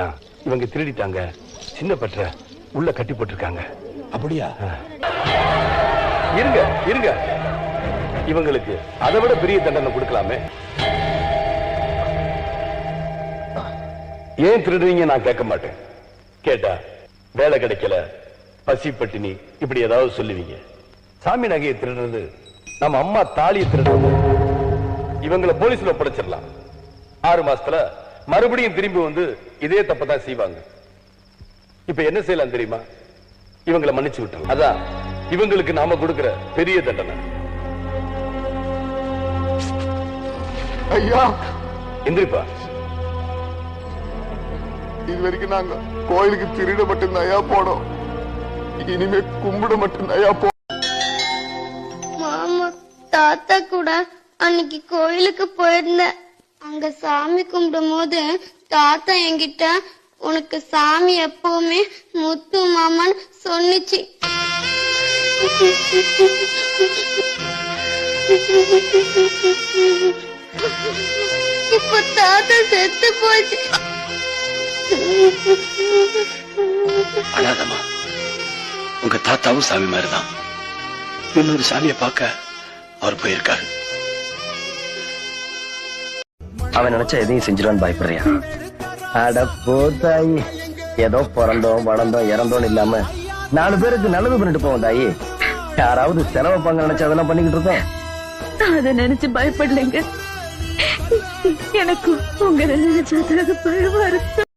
எல்லாம் இவங்க திருடிட்டாங்க. சின்ன பற்ற உள்ள கட்டி போட்டிருக்காங்க. அப்படியா? இருங்க இருங்க, இவங்களுக்கு அதை விட பெரிய தண்டனை கொடுக்கலாமே. ஏன் திருடுறீங்க நான் கேட்க மாட்டேன். கேட்டா வேலை கிடைக்கல, பசி பட்டினி இப்படி ஏதாவது சொல்லுவீங்க. சாமி நகையை திருடுறது, நம்ம அம்மா தாலியை திருடுறது, இவங்களை போலீஸ்ல ஒப்படைச்சிடலாம். 6 மாசத்துல மறுபடியும் திரும்பி வந்து இதே தப்பதான் செய்வாங்க. இப்ப என்ன செய்யலாம் தெரியுமா? இவங்களை மன்னிச்சு விட்டுறோம். அதான் இவங்களுக்கு நாம கொடுக்கிற பெரிய தண்டனை. ஐயா எந்திரிப்பா. இது வரைக்கும் நாங்க கோயிலுக்கு திருட மட்டும்தான் ஐயா போனோம். இனிமே கும்பிட மட்டும்தான் ஐயா போ. மாமா தாத்தா கூட அன்னைக்கு கோயிலுக்கு போயிருந்தேன். அங்க சாமி கும்பிடும் போது தாத்தா என்கிட்ட உனக்கு சாமி எப்பவுமே முத்து மாமான்னு சொன்னிச்சு. இப்ப தாத்தா செத்து போச்சு. அழாதம்மா, உங்க தாத்தாவும் சாமி மாதிரிதான். இன்னொரு சாமியை பார்க்க அவர் போயிருக்காரு. அவன் நினைச்சா எதையும் செஞ்சிருவான்னு பயப்படுறியா? அட போதாயி, ஏதோ பிறந்தோம் வளர்ந்தோம் இறந்தோம் இல்லாம 4 பேருக்கு நல்லது பண்ணிட்டு போவோம் தாயி. யாராவது செலவு பங்கு நினைச்சு அதெல்லாம் பண்ணிக்கிட்டு இருக்கோம். அதை நினைச்சு பயப்படலைங்க. எனக்கு உங்களை நினைச்சதாக பழுவா இருக்கு.